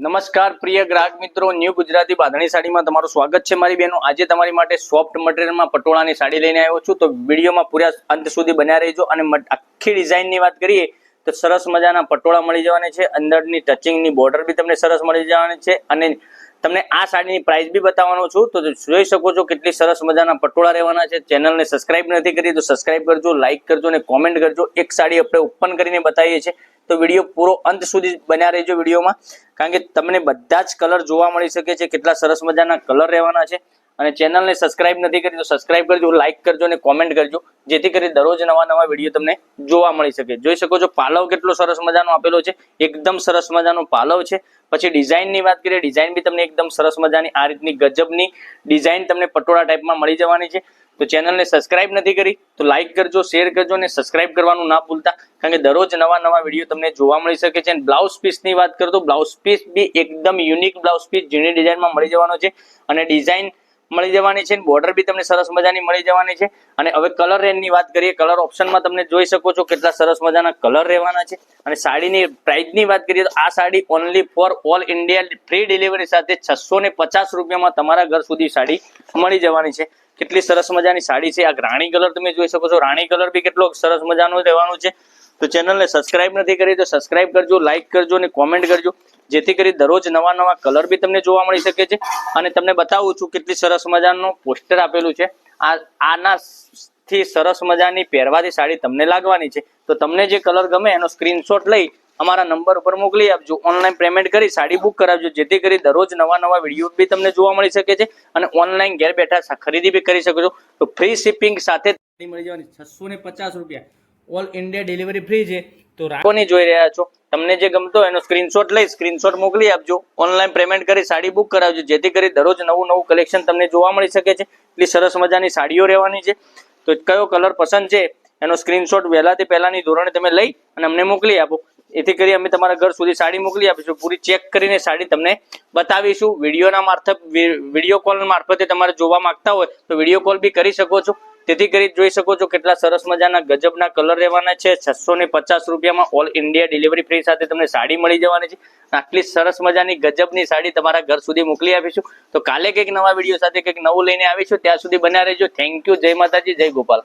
નમસ્કાર પ્રિય ગ્રાહક મિત્રો, ન્યૂ ગુજરાતી બાંધણી સાડીમાં તમારું સ્વાગત છે મારી બહેનો। આજે તમારી માટે સોફ્ટ મટીરિયલમાં પટોળાની સાડી લઈને આવ્યો છું, તો વિડીયોમાં પૂરા અંત સુધી બન્યા રહેજો। અને આખી ડિઝાઇનની વાત કરીએ તો સરસ મજાના પટોળા મળી જવાના છે, અંદરની ટચિંગની બોર્ડર બી તમને સરસ મળી જવાની છે। અને તમને આ સાડીની પ્રાઇસ બી બતાવવાનો છું, તો જોઈ શકો છો કેટલી સરસ મજાના પટોળા રહેવાના છે। ચેનલને સબસ્ક્રાઇબ નથી કરી તો સબસ્ક્રાઇબ કરજો, લાઇક કરજો અને કોમેન્ટ કરજો। એક સાડી આપણે ઓપન કરીને બતાવીએ છીએ, તો વિડીયો પૂરો અંત સુધી બન્યા રહેજો વિડીયોમાં, કારણ કે તમને બધા જ કલર જોવા મળી શકે છે, કેટલા સરસ મજાના કલર રહેવાના છે। અને ચેનલને સબસ્ક્રાઇબ નથી કરી તો સબસ્ક્રાઇબ કરજો, લાઇક કરજો અને કોમેન્ટ કરજો, જેથી કરી દરરોજ નવા વિડીયો તમને જોવા મળી શકે। જોઈ શકો છો પાલવ કેટલો સરસ મજાનો આપેલો છે, એકદમ સરસ મજાનો પાલવ છે। પછી ડિઝાઇનની વાત કરીએ, ડિઝાઇન બી તમને એકદમ સરસ મજાની આ રીતની ગજબની ડિઝાઇન તમને પટોળા ટાઈપમાં મળી જવાની છે। તો ચેનલને સબસ્ક્રાઇબ નથી કરી તો લાઇક કરજો, શેર કરજો અને સબસ્ક્રાઇબ કરવાનું ના ભૂલતા, કારણ કે દરરોજ નવા વિડીયો તમને જોવા મળી શકે છે। બ્લાઉઝ પીસની વાત કરું તો બ્લાઉઝ પીસ બી એકદમ યુનિક બ્લાઉઝ પીસ ઝીણી ડિઝાઇનમાં મળી જવાનો છે, અને ડિઝાઇન મળી જવાની છે, બોર્ડર બી તમને સરસ મજાની મળી જવાની છે। અને હવે કલર રેન્જની વાત કરીએ, કલર ઓપ્શનમાં તમને જોઈ શકો છો કેટલા સરસ મજાના કલર રહેવાના છે। અને સાડીની પ્રાઇસની વાત કરીએ તો આ sari only for all India free delivery સાથે 650 રૂપિયામાં તમારા ઘર સુધી સાડી મળી જવાની છે। કેટલી સરસ મજાની સાડી છે, આ રાણી કલર તમે જોઈ શકો છો, રાણી કલર બી કેટલો સરસ મજાનો રહેવાનો છે। તો ચેનલને સબસ્ક્રાઇબ નથી કરી તો સબસ્ક્રાઇબ કરજો, લાઇક કરજો અને કોમેન્ટ કરજો, જેથી કરી દરરોજ નવા કલર બી તમને જોવા મળી શકે છે। અને તમને બતાવું છું કેટલી સરસ મજાનું પોસ્ટર આપેલું છે, આના થી સરસ મજાની પહેરવાથી સાડી તમને લાગવાની છે। તો તમને જે કલર ગમે એનો સ્ક્રીનશોટ લઈ અમારા નંબર ઉપર મોકલી આપજો, ઓનલાઈન પેમેન્ટ કરી સાડી બુક કરાવજો, જેથી કરી દરરોજ નવા વિડીયો બી તમને જોવા મળી શકે છે। અને ઓનલાઈન ઘેર બેઠા ખરીદી બી કરી શકો છો। તો ફ્રી શિપિંગ સાથે મળી જવાની 650 રૂપિયા, ઓલ ઇન્ડિયા ડિલિવરી ફ્રી છે। તો રાખોની જોઈ રહ્યા છો, તમને જે ગમતો એનો સ્ક્રીનશોટ લઈ સ્ક્રીનશોટ મોકલી આપજો, ઓનલાઈન પેમેન્ટ કરી સાડી બુક કરાવજો, જેથી કરી દરરોજ નવું કલેક્શન તમને જોવા મળી શકે છે। એટલી સરસ મજાની સાડીઓ રહેવાની છે। તો કયો કલર પસંદ છે એનો સ્ક્રીનશોટ વહેલાથી પહેલાની ધોરણે તમે લઈ અને અમને મોકલી આપો, એથી કરી અમે તમારા ઘર સુધી સાડી મોકલી આપીશું। પૂરી ચેક કરીને સાડી તમને બતાવીશું। વિડીયો કોલ મારફતે તમારે જોવા માંગતા હોય તો વિડીયો કોલ બી કરી શકો છો, તેથી કરી જોઈ શકો છો કેટલા સરસ મજાના ગજબના કલર રહેવાના છે। 650 રૂપિયામાં ઓલ ઇન્ડિયા ડિલિવરી ફ્રી સાથે તમને સાડી મળી જવાની છે। આટલી સરસ મજાની ગજબની સાડી તમારા ઘર સુધી મોકલી આપીશું। તો કાલે કંઈક નવા વિડીયો સાથે કંઈક નવું લઈને આવીશું, ત્યાં સુધી બન્યા રહેજો। થેન્ક યુ, જય માતાજી, જય ગોપાલ।